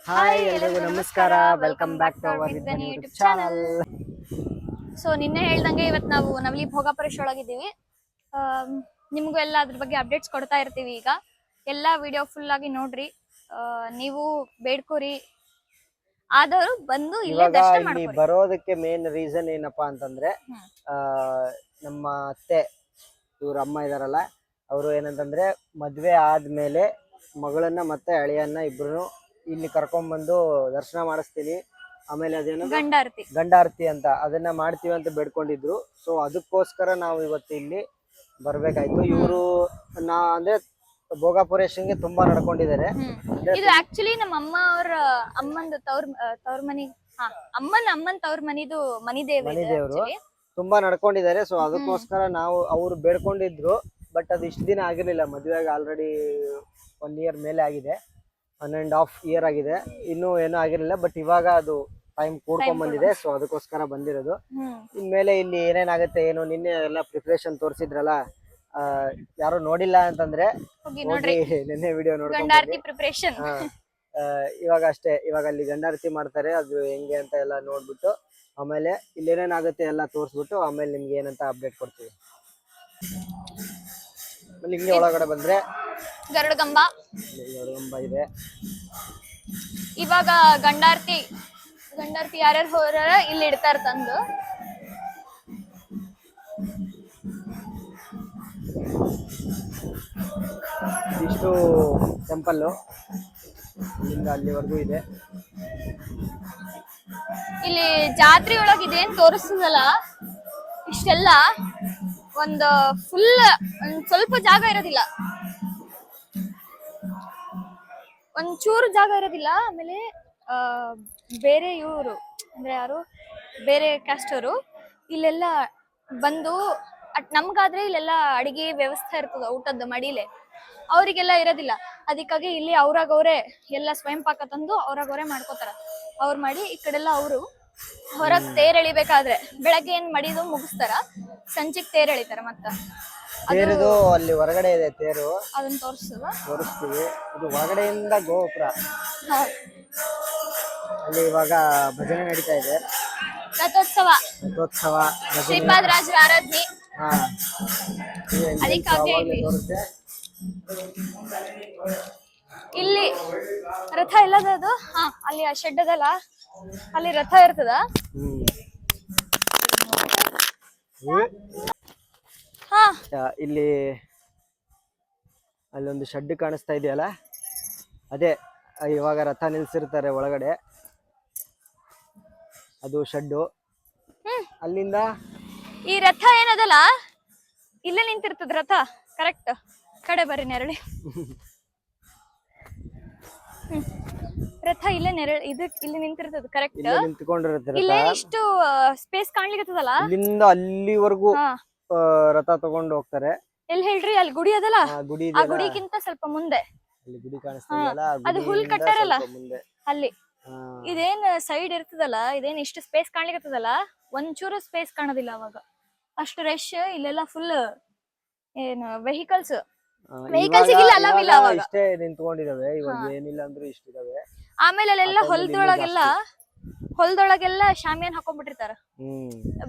Hi ಎಲ್ರಿಗೂ ನಮಸ್ಕಾರ. Welcome back to our YouTube channel. So ನಿನ್ನೆ ಹೇಳ್ದಂಗೆ ಇವತ್ತು ನಾವು ನವಲಿ ಭೋಗಾಪುರೇಶ್ ಒಳಗಿದ್ದೀವಿ. ನಿಮಗೂ ಎಲ್ಲ ಅದ್ರ ಬಗ್ಗೆ ಅಪ್ಡೇಟ್ಸ್ ಕೊಡ್ತಾ ಇರ್ತೀವಿ. ಈಗ ಎಲ್ಲ ವಿಡಿಯೋ ಫುಲ್ ಆಗಿ ನೋಡ್ರಿ. ನೀವು ಬೇಡ್ಕೋರಿ, ಆದವರು ಬಂದು ಇಲ್ಲೇ ದರ್ಶನ ಮಾಡ್ಕೊಳ್ಳಿ. ಬರೋದಕ್ಕೆ ಮೇನ್ ರೀಸನ್ ಏನಪ್ಪಾ ಅಂತಂದ್ರೆ ನಮ್ಮ ಅತ್ತೆ ಇವ್ರ ಅಮ್ಮ ಇದಾರಲ್ಲ, ಅವರು ಏನಂತಂದ್ರೆ ಮದ್ವೆ ಆದ್ಮೇಲೆ ಮಗಳನ್ನ ಮತ್ತೆ ಅಳಿಯನ್ನ ಇಬ್ರು ಇಲ್ಲಿ ಕರ್ಕೊಂಡ್ ಬಂದು ದರ್ಶನ ಮಾಡಿಸ್ತೀನಿ, ಆಮೇಲೆ ಅದೇನು ಗಂಡಾರತಿ ಅಂತ ಅದನ್ನ ಮಾಡ್ತೀವಿ ಅಂತ ಬೇಡ್ಕೊಂಡಿದ್ರು. ಸೊ ಅದಕ್ಕೋಸ್ಕರ ನಾವು ಇವತ್ತು ಇಲ್ಲಿ ಬರ್ಬೇಕಾಯ್ತು. ಇವರು ಅಂದ್ರೆ ಭೋಗಾಪುರೇಶನ್ಗೆ ತುಂಬಾ ನಡ್ಕೊಂಡಿದ್ದಾರೆ. ಇದು ಆಕ್ಚುಲಿ ನಮ್ಮ ಅಮ್ಮ ಅವ್ರ ಅಮ್ಮಂದು ತವ್ರ ಮನಿ, ಅಮ್ಮನ್ ತವ್ರ ಮನಿದು ಮನಿ ದೇವರು ತುಂಬಾ ನಡ್ಕೊಂಡಿದ್ದಾರೆ. ಸೊ ಅದಕ್ಕೋಸ್ಕರ ನಾವು ಅವ್ರು ಬೇಡ್ಕೊಂಡಿದ್ರು, ಬಟ್ ಅದು ಇಷ್ಟು ದಿನ ಆಗಿರ್ಲಿಲ್ಲ. ಮದುವೆಗೆ ಆಲ್ರೆಡಿ 1 ಇಯರ್ ಮೇಲೆ ಆಗಿದೆ, 1.5 ಇಯರ್ ಆಗಿದೆ, ಇನ್ನೂ ಏನೂ ಆಗಿರ್ಲಿಲ್ಲ. ಬಟ್ ಇವಾಗ ಅದು ಟೈಮ್ ಕೂಡ್ಕೊಂಡ್ ಬಂದಿದೆ. ಸೊ ಅದಕ್ಕೋಸ್ಕರ ಬಂದಿರೋದು. ಇನ್ಮೇಲೆ ಇಲ್ಲಿ ಏನೇನಾಗುತ್ತೆ ಏನು, ನಿನ್ನೆ ಎಲ್ಲ ಪ್ರಿಪರೇಷನ್ ತೋರಿಸಿದ್ರಲ್ಲ, ಯಾರು ನೋಡಿಲ್ಲ ಅಂತಂದ್ರೆ ನಿನ್ನೆ ವಿಡಿಯೋ ಗಂಡಾರತಿ ಪ್ರಿಪರೇಷನ್. ಇವಾಗ ಅಷ್ಟೇ, ಇವಾಗ ಅಲ್ಲಿ ಗಂಡಾರತಿ ಮಾಡ್ತಾರೆ, ಅದು ಹೆಂಗೆ ಅಂತ ಎಲ್ಲ ನೋಡ್ಬಿಟ್ಟು ಆಮೇಲೆ ಇಲ್ಲಿ ಏನೇನಾಗುತ್ತೆ ಎಲ್ಲ ತೋರಿಸ್ಬಿಟ್ಟು ಆಮೇಲೆ ನಿಮ್ಗೆ ಏನಂತ ಅಪ್ಡೇಟ್ ಕೊಡ್ತೀವಿ. ಆಮೇಲೆ ಹಿಂಗೆ ಒಳಗಡೆ ಬಂದ್ರೆ ಗರುಡಗಂಬ ಇದೆ. ಇವಾಗ ಗಂಡಾರತಿ ಯಾರ್ಯಾರು ಹೋರಾರ ಇಲ್ಲಿ ಇಡ್ತಾರ ತಂದು. ಇಷ್ಟು ಟೆಂಪಲ್ಲು ಇಲ್ಲಿಂದ ಅಲ್ಲಿವರೆಗೂ ಇದೆ. ಇಲ್ಲಿ ಜಾತ್ರೆ ಒಳಗೆ ಇದೇನ್ ತೋರಿಸ್ತದಲ್ಲ, ಇಷ್ಟೆಲ್ಲ ಒಂದು ಫುಲ್ ಸ್ವಲ್ಪ ಜಾಗ ಇರೋದಿಲ್ಲ, ಒಂಚೂರು ಜಾಗ ಇರೋದಿಲ್ಲ. ಆಮೇಲೆ ಬೇರೆ ಇವರು ಅಂದ್ರೆ ಯಾರು ಬೇರೆ ಕ್ಯಾಸ್ಟ್ ಅವರು ಇಲ್ಲೆಲ್ಲ ಬಂದು ನಮ್ಗಾದ್ರೆ ಇಲ್ಲೆಲ್ಲ ಅಡಿಗೆ ವ್ಯವಸ್ಥೆ ಇರ್ತದ, ಊಟದ ಮಡಿಲೆ. ಅವರಿಗೆಲ್ಲ ಇರೋದಿಲ್ಲ. ಅದಕ್ಕಾಗಿ ಇಲ್ಲಿ ಅವ್ರಾಗವ್ರೆ ಎಲ್ಲ ಸ್ವಯಂ ಪಾಕ ತಂದು ಅವ್ರಾಗವ್ರೆ ಮಾಡ್ಕೋತಾರ. ಅವ್ರು ಮಾಡಿ ಈ ಕಡೆಲ್ಲ ಅವರು ಹೊರಗ್ ತೇರ್ ಎಳಿಬೇಕಾದ್ರೆ ಬೆಳಗ್ಗೆ ಏನ್ ಮಡಿದು ಮುಗಿಸ್ತಾರ, ಸಂಜೆಗ್ ತೇರ್ ಎಳಿತಾರ. ಮತ್ತ ಅಲ್ಲಿ ಹೊರಗಡೆ ಇದೆ ತೇರು, ಅದನ್ನ ತೋರಿಸ್ತೀವಿ. ಇದು ಹೊರಗಡೆಯಿಂದ ಗೋಪುರ. ಅಲ್ಲಿ ಇವಾಗ ಭಜನೆ ನಡೀತಾ ಇದೆ, ರಥೋತ್ಸವ ಶ್ರೀಪಾದ ರಾಜರ ಆರಾಧನೆ. ಅದಕ್ಕಾಗಿ ಇಲ್ಲಿ ರಥ ಎಲ್ಲದ ಅದು ಅಲ್ಲಿ ಆ ಶೆಡ್ ಅದಲ್ಲ, ಅಲ್ಲಿ ರಥ ಇರ್ತದ. ಇಲ್ಲಿ ಅಲ್ಲೊಂದು ಶೆಡ್ ಕಾಣಿಸ್ತಾ ಇದೆಯಲ್ಲ, ಅದೇ ಇವಾಗ ರಥ ನಿಲ್ಸಿರ್ತಾರೆ ಒಳಗಡೆ, ಅದು ಶೆಡ್ಡು. ಅಲ್ಲಿಂದ ಈ ರಥ ಏನದಲ್ಲ ಇಲ್ಲೇ ನಿಂತಿರ್ತದ ರಥ. ಕರೆಕ್ಟ್ ಕಡೆ ಬರ್ರಿ ನೆರಳಿ. ರಥ ಇಲ್ಲೇ ಇಲ್ಲಿ ನಿಂತಿರ್ತದ. ಕರೆಕ್ಟ್ ನಿಂತ್ಕೊಂಡಿರುತ್ತೆ. ಇಲ್ಲೇ ಇಷ್ಟು ಸ್ಪೇಸ್ ಕಾಣ್ಲಿಕ್ಕತ್ತದಲ್ಲ, ಇಲ್ಲಿಂದ ಅಲ್ಲಿವರೆಗೂ ರಥ ತಗೊಂಡು ಹೋಗ್ತಾರೆ. ಎಲ್ಲಿ ಹೇಳ್ರಿ? ಅಲ್ಲಿ ಗುಡಿ ಅದಲ್ಲ, ಆ ಗುಡಿಗಿಂತ ಸ್ವಲ್ಪ ಮುಂದೆ ಅಲ್ಲಿ ಗುಡಿ ಕಾಣಿಸ್ತದಲ್ಲ, ಅದು ಹುಲ್ ಕಟ್ಟಾರಲ್ಲ ಅಲ್ಲಿ. ಇದೇನ್ ಸೈಡ್ ಇರ್ತದಲ್ಲ, ಇದೇನ್ ಇಷ್ಟು ಸ್ಪೇಸ್ ಕಾಣ್ಲಿಕ್ಕತ್ತದಲ್ಲ, ಒಂಚೂರು ಸ್ಪೇಸ್ ಕಾಣೋದಿಲ್ಲ ಅವಾಗ. ಅಷ್ಟು ರಶ್ ಇಲ್ಲೆಲ್ಲ ಫುಲ್ ಏನು ವೆಹಿಕಲ್ಸ್ ಇಷ್ಟೇ ನಿಂತ್ಕೊಂಡಿದಾವೆ. ಇವಾಗ ಏನಿಲ್ಲ ಅಂದ್ರೆ ಇಷ್ಟಿದಾವೆ. ಆಮೇಲೆ ಅಲ್ಲೆಲ್ಲ ಹೊಲದೊಳಗೆಲ್ಲ ಶಾಮಿಯಾನ್ ಹಾಕೊಂಡ್ಬಿಟ್ಟಿರ್ತಾರ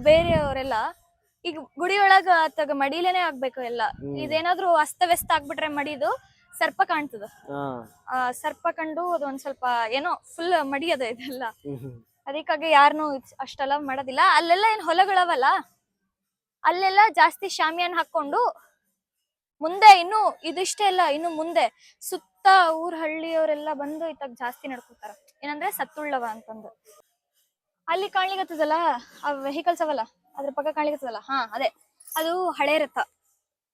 ಬೇರೆಯವರೆಲ್ಲ. ಈಗ ಗುಡಿ ಒಳಗ ಅತ್ತಾಗ ಮಡಿಲೇನೆ ಆಗ್ಬೇಕು ಎಲ್ಲ. ಇದೇನಾದ್ರು ಅಸ್ತವ್ಯಸ್ತ ಆಗ್ಬಿಟ್ರೆ ಮಡಿದು ಸರ್ಪ ಕಾಣ್ತದ. ಸರ್ಪ ಕಂಡು ಅದೊಂದ್ ಸ್ವಲ್ಪ ಏನೋ ಫುಲ್ ಮಡಿ ಅದ ಇದೆಲ್ಲ. ಅದಕ್ಕಾಗಿ ಯಾರನು ಅಷ್ಟೆಲ್ಲ ಮಾಡೋದಿಲ್ಲ. ಅಲ್ಲೆಲ್ಲ ಏನ್ ಹೊಲಗಳವಲ್ಲ, ಅಲ್ಲೆಲ್ಲ ಜಾಸ್ತಿ ಶಾಮಿಯಾನ್ ಹಾಕೊಂಡು ಮುಂದೆ ಇನ್ನು ಇದಿಷ್ಟೇ ಅಲ್ಲ, ಇನ್ನು ಮುಂದೆ ಸುತ್ತ ಊರ್ ಹಳ್ಳಿಯವರೆಲ್ಲ ಬಂದು ಇತ್ತಾಗ ಜಾಸ್ತಿ ನಡ್ಕೊತಾರ. ಏನಂದ್ರೆ ಸತ್ತುಳ್ಳವ ಅಂತಂದು. ಅಲ್ಲಿ ಕಾಣ್ಲಿಕ್ಕತ್ತದಲ್ಲ ಆ ವೆಹಿಕಲ್ಸ್ ಅವಲ್ಲ, ಅದ್ರ ಪಕ್ಕ ಕಾಣ್ಲಿಕ್ಕತ್ತದಲ್ಲ, ಅದೇ ಅದು ಹಳೆ ರಥ.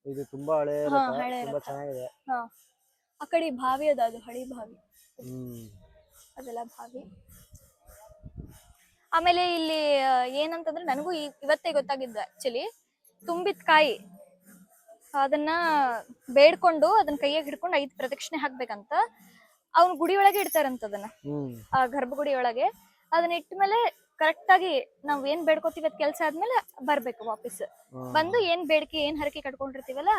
ಇದು ತುಂಬಾ ಹಳೆ ತುಂಬಾ ಚೆನ್ನಾಗಿದೆ. ಆ ಕಡೆ ಬಾವಿ ಅದ, ಅದು ಹಳಿ ಬಾವಿ, ಅದೆಲ್ಲ ಬಾವಿ. ಆಮೇಲೆ ಇಲ್ಲಿ ಏನಂತಂದ್ರೆ ನನಗೂ ಇವತ್ತೇ ಗೊತ್ತಾಗಿದ್ದು ಆಕ್ಚುಲಿ, ತುಂಬಿದ ಕಾಯಿ ಅದನ್ನ ಬೇಡ್ಕೊಂಡು ಅದನ್ನ ಕೈಯಾಗ ಹಿಡ್ಕೊಂಡು 5 ಪ್ರದಕ್ಷಿಣೆ ಹಾಕ್ಬೇಕಂತ. ಅವ್ನ ಗುಡಿ ಒಳಗೆ ಇಡ್ತಾರಂತ ಅದನ್ನ, ಆ ಗರ್ಭಗುಡಿ ಒಳಗೆ. ಅದನ್ನ ಇಟ್ಮೇಲೆ ಕರೆಕ್ಟ್ ಆಗಿ ನಾವ್ ಏನ್ ಬೇಡ್ಕೋತೀವಿ ಅದ್ ಕೆಲ್ಸ ಆದ್ಮೇಲೆ ಬರ್ಬೇಕು ವಾಪಸ್. ಬಂದು ಏನ್ ಬೇಡಿಕೆ ಏನ್ ಹರಕೆ ಕಟ್ಕೊಂಡಿರ್ತೀವಲ್ಲ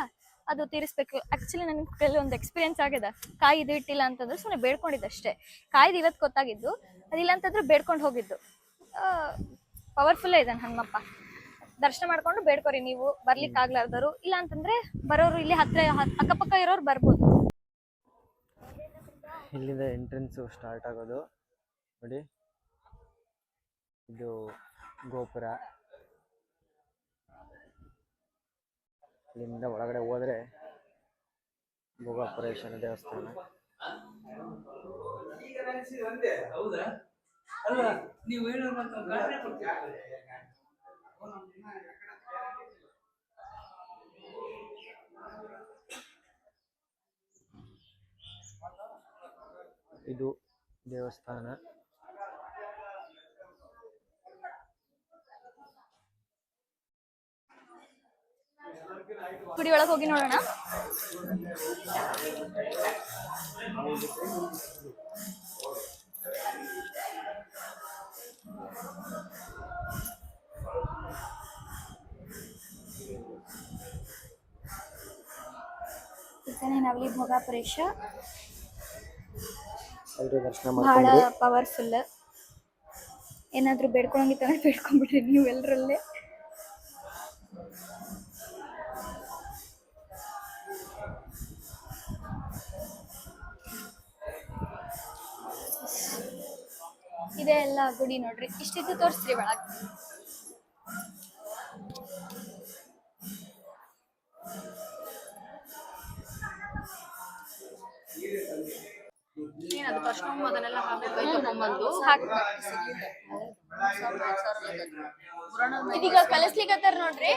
ಅದು ತೀರಿಸ್ಬೇಕು. ಆಕ್ಚುಲಿ ನನಗೆ ಕೆಲವೊಂದು ಎಕ್ಸ್ಪೀರಿಯನ್ಸ್ ಆಗಿದೆ. ಕಾಯಿ ಇದು ಇಟ್ಟಿಲ್ಲ ಅಂತಂದ್ರೆ ಸುಮ್ಮನೆ ಬೇಡ್ಕೊಂಡಿದ್ದು ಅಷ್ಟೇ. ಕಾಯ್ದು ಇವತ್ತು ಗೊತ್ತಾಗಿದ್ದು, ಅದಿಲ್ಲ ಅಂತಂದ್ರೆ ಬೇಡ್ಕೊಂಡು ಹೋಗಿದ್ದು. ಪವರ್ಫುಲ್ಲೇ ಇದ್ದಾನೆ ಹನುಮಪ್ಪ. ದರ್ಶನ ಮಾಡ್ಕೊಂಡು ಬೇಡ್ಕೊರಿ ನೀವು, ಬರ್ಲಿಕ್ಕೆ ಆಗ್ಲಾರ್ದವರು. ಇಲ್ಲ ಅಂತಂದ್ರೆ ಬರೋರು ಇಲ್ಲಿ ಅಕ್ಕಪಕ್ಕ ಇರೋರು ಬರ್ಬೋದು. ಇಲ್ಲಿಂದ ಎಂಟ್ರೆನ್ಸ್ ಸ್ಟಾರ್ಟ್ ಆಗೋದು ನೋಡಿ. ಇದು ಗೋಪುರ. ಇಲ್ಲಿಂದ ಒಳಗಡೆ ಹೋದ್ರೆ ಭೋಗಾಪುರೇಶ್ವರ ದೇವಸ್ಥಾನ. ಇದು ದೇವಸ್ಥಾನ. ಗುಡಿ ಒಳಗೆ ಹೋಗಿ ನೋಡೋಣ. ನವಲಿ ಭೋಗಾಪುರೇಶ ಬಹಳ ಪವರ್ಫುಲ್. ಏನಾದ್ರು ಬೇಡ್ಕೊಳಂಗಿತ್ತಂದ್ರೆ ಬೇಡ್ಕೊಂಡ್ಬಿಡ್ರಿ ನೀವು ಎಲ್ಲರಲ್ಲೇ. ಇದೇ ಎಲ್ಲ ಗುಡಿ ನೋಡ್ರಿ. ಇಷ್ಟಿದ್ದು ತೋರಿಸ್ರಿ ಒಳಗೆ. ಏನದು ಕರ್ಸ್ಕೊಂಡ್ ಅದನ್ನೆಲ್ಲ ಹಾಕ್ಬೇಕು. ಇದೀಗ ಕಲಸ್ಲಿಕ್ಕತ್ತಾರ ನೋಡ್ರಿ.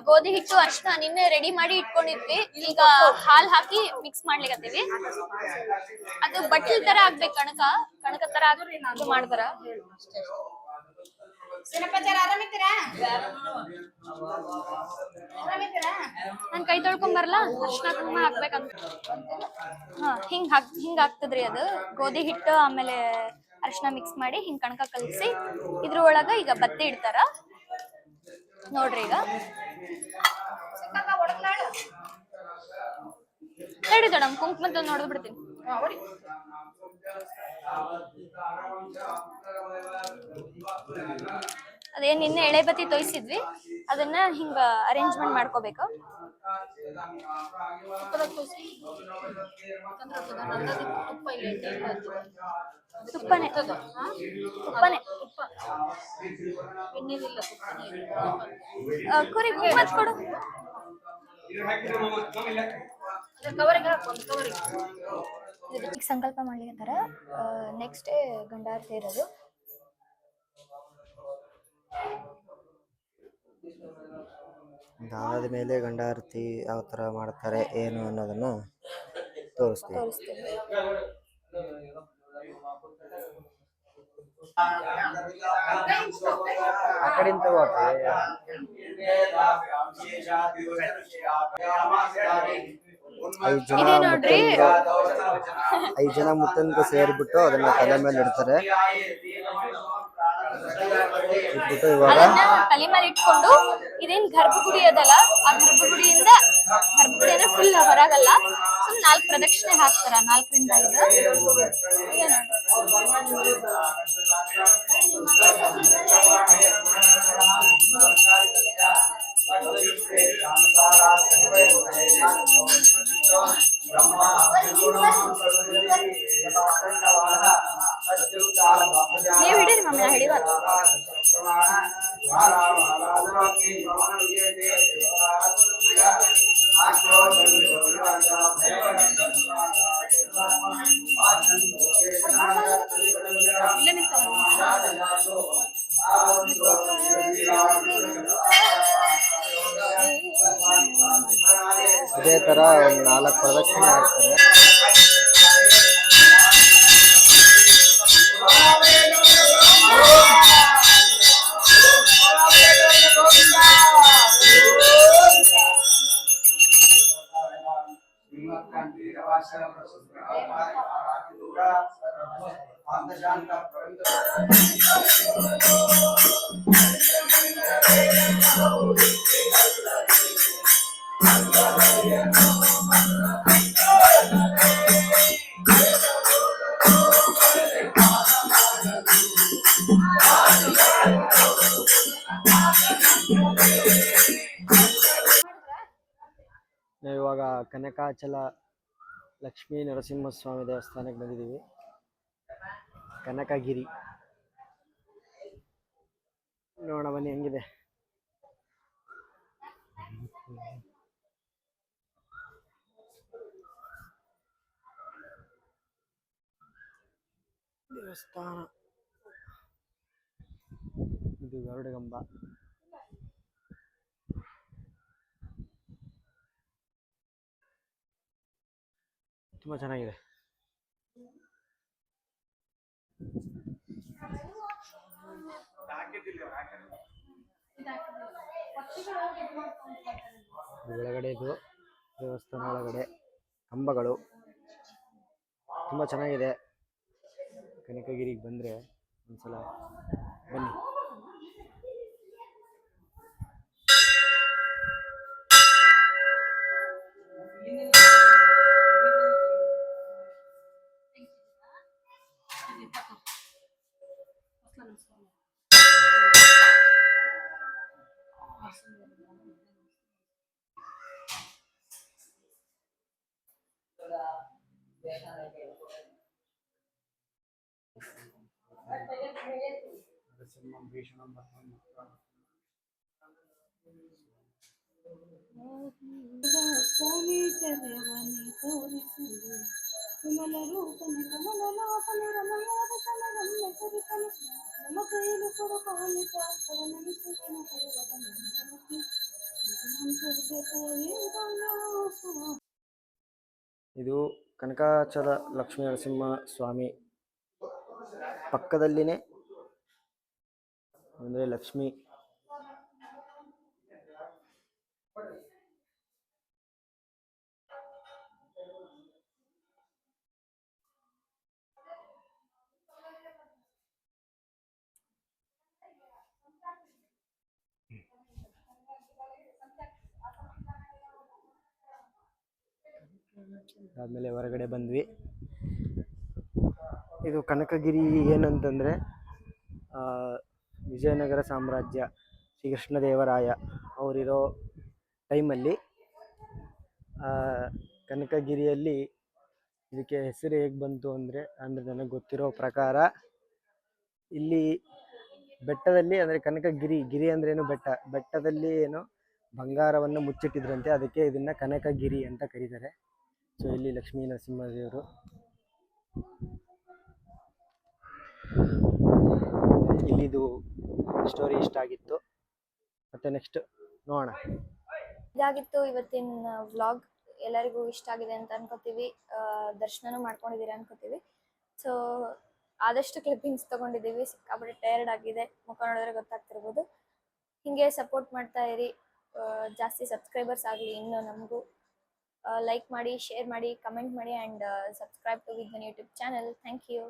ಗೋಧಿ ಹಿಟ್ಟು ಅರ್ಶನ ನಿನ್ನೆ ರೆಡಿ ಮಾಡಿ ಇಟ್ಕೊಂಡಿದ್ವಿ. ಈಗ ಹಾಲ್ ಹಾಕಿ ಮಿಕ್ಸ್ ಮಾಡ್ಲಿಕ್ಕತ್ತೀವಿ. ಅದು ಬಟ್ಲ್ ತರ ಆಗ್ಬೇಕು. ಕಣಕ ತರ ಇದು ಮಾಡ್ತಾರ. ನಾನ್ ಕೈ ತೊಳ್ಕೊಂಬರಲ್ಲ. ಅರ್ಶನ ಕುಂಕುಮ ಹಾಕ್ಬೇಕಂತ. ಹಿಂಗ್ ಆಗ್ತದ್ರಿ. ಅದು ಗೋಧಿ ಹಿಟ್ಟು ಆಮೇಲೆ ಅರ್ಶನ ಮಿಕ್ಸ್ ಮಾಡಿ ಹಿಂಗ್ ಕಣಕ ಕಲಸಿ ಇದ್ರ ಒಳಗ ಈಗ ಬತ್ತಿ ಇಡ್ತಾರ ನೋಡ್ರಿ. ಈಗ ನಡಿ ದೊಡ್ಡಮ್ ಕುಂಕುಮ ನೋಡ್ದು ಬಿಡ್ತೀನಿ. ಅದೇನ್ ನಿನ್ನೆ ಎಳೆ ಬತ್ತಿ ತೋಯ್ಸಿದ್ವಿ, ಅದನ್ನ ಹಿಂಗ ಅರೇಂಜ್ಮೆಂಟ್ ಮಾಡ್ಕೋಬೇಕು. ತುಪ್ಪನೆ ಕುರಿ ಮತ್ ಕೊಡು. ಈಗ ಸಂಕಲ್ಪ ಮಾಡ್ಲಿಕ್ಕತ್ತಾರ. ನೆಕ್ಸ್ಟ್ ಗಂಡಾರತಿ ಇರೋದು. ಅದಾದ ಮೇಲೆ ಗಂಡಾರತಿ ಯಾವ ತರ ಮಾಡ್ತಾರೆ ಏನು ಅನ್ನೋದನ್ನ ತೋರಿಸ್ತೀವಿ. ಆ ಕಡೆಯಿಂದ ಐದು ಜನ ಮುತ್ತಂಗ ಸೇರ್ಬಿಟ್ಟು ಅದನ್ನ ತಲೆ ಮೇಲೆ ಇಡ್ತಾರೆ. ತಲೆ ಮೇಲೆ ಇಟ್ಕೊಂಡು ಇದೇನ್ ಗರ್ಭಗುಡಿ ಅದಲ್ಲ, ಆ ಗರ್ಭಗುಡಿ ಅಂದ್ರೆ ಫುಲ್ ಹೊರಗಲ್ಲ, ಸುಮ್ 4 ಪ್ರದಕ್ಷಿಣೆ ಹಾಕ್ತಾರ. 4ರಿಂದ 5 ನೀವು ಹಿಡೀರಿ ಮಮ್ಮಿ, ನಾ ಹಿಡಿಬಾರ. ಇದೇ ತರ 4 ಪ್ರದಕ್ಷಿಣೆ ಹಾಕ್ತಾರೆ. ನಾವು ಇವಾಗ ಕನಕಾಚಲ ಲಕ್ಷ್ಮೀ ನರಸಿಂಹಸ್ವಾಮಿ ದೇವಸ್ಥಾನಕ್ಕೆ ಬಂದಿದ್ದೀವಿ. ಕನಕಗಿರಿ ನೋಡೋಣ ಬನ್ನಿ ಹೆಂಗಿದೆ. ದೇವಸ್ಥಾನ ಇದು ಗರುಡಗಂಬ. ತುಂಬ ಚೆನ್ನಾಗಿದೆ. ಒಳಗಡೆ ಇದು ದೇವಸ್ಥಾನ ಒಳಗಡೆ ಕಂಬಗಳು ತುಂಬ ಚೆನ್ನಾಗಿದೆ. ಕನಕಗಿರಿಗೆ ಬಂದರೆ ಒಂದ್ಸಲ ಬನ್ನಿ. ಸ್ವಾಮಿ ಚಲವನಿ ತೋರಿಸಿದೆ ಕಮಲ ರೂಪನೆ ಕಮಲನಾಭನೆ ರಮಯಾದ ಕನರನ್ನ ಕರಿಕನ ನಮ್ಮ ಕೈಯಲ್ಲಿ ಕೊಡು ಪಾಲಿತ ಪವನನಿಸುವನ ಪರ್ವತ ನಮ್ಮನಕ್ಕೆ ಇದು ಕನಕಾಚಲ ಲಕ್ಷ್ಮೀ ನರಸಿಂಹ ಸ್ವಾಮಿ ಪಕ್ಕದಲ್ಲಿನೇ ಅಂದರೆ ಲಕ್ಷ್ಮಿ ಆದಮೇಲೆ ಹೊರಗಡೆ ಬಂದ್ವಿ. ಇದು ಕನಕಗಿರಿ ಏನಂತಂದರೆ ವಿಜಯನಗರ ಸಾಮ್ರಾಜ್ಯ ಶ್ರೀಕೃಷ್ಣದೇವರಾಯ ಅವರಿರೋ ಟೈಮಲ್ಲಿ ಕನಕಗಿರಿಯಲ್ಲಿ ಇದಕ್ಕೆ ಹೆಸರು ಹೇಗೆ ಬಂತು ಅಂದರೆ ನನಗೆ ಗೊತ್ತಿರೋ ಪ್ರಕಾರ ಇಲ್ಲಿ ಬೆಟ್ಟದಲ್ಲಿ ಅಂದರೆ ಕನಕಗಿರಿ ಗಿರಿ ಅಂದ್ರೇನು ಬೆಟ್ಟದಲ್ಲಿ ಏನೋ ಬಂಗಾರವನ್ನು ಮುಚ್ಚಿಟ್ಟಿದ್ರಂತೆ, ಅದಕ್ಕೆ ಇದನ್ನು ಕನಕಗಿರಿ ಅಂತ ಕರೀತಾರೆ. ಸೊ ಇಲ್ಲಿ ಲಕ್ಷ್ಮೀ ನರಸಿಂಹದೇವರು. ಇಲ್ಲಿದು ಸ್ಟೋರಿ ಇಷ್ಟ ಆಗಿತ್ತು, ಮತ್ತೆ ನೆಕ್ಸ್ಟ್ ನೋಡೋಣ. ಇದಾಗಿತ್ತು ಇವತ್ತಿನ ವ್ಲಾಗ್. ಎಲ್ಲರಿಗೂ ಇಷ್ಟ ಆಗಿದೆ ಅಂತ ಅನ್ಕೋತೀವಿ. ದರ್ಶನನೂ ಮಾಡ್ಕೊಂಡಿದ್ದೀರಿ ಅನ್ಕೋತೀವಿ. ಸೊ ಆದಷ್ಟು ಕ್ಲಿಪ್ಪಿಂಗ್ಸ್ ತೊಗೊಂಡಿದ್ದೀವಿ. ಸಿಕ್ಕಾಪಟ್ಟೆ ಟಯರ್ಡ್ ಆಗಿದೆ, ಮುಖ ನೋಡಿದ್ರೆ ಗೊತ್ತಾಗ್ತಿರ್ಬೋದು. ಹೀಗೆ ಸಪೋರ್ಟ್ ಮಾಡ್ತಾ ಇರಿ. ಜಾಸ್ತಿ ಸಬ್ಸ್ಕ್ರೈಬರ್ಸ್ ಆಗಲಿ ಇನ್ನೂ ನಮಗೂ. ಲೈಕ್ ಮಾಡಿ, ಶೇರ್ ಮಾಡಿ, ಕಮೆಂಟ್ ಮಾಡಿ and subscribe to Vidwan YouTube channel. Thank you.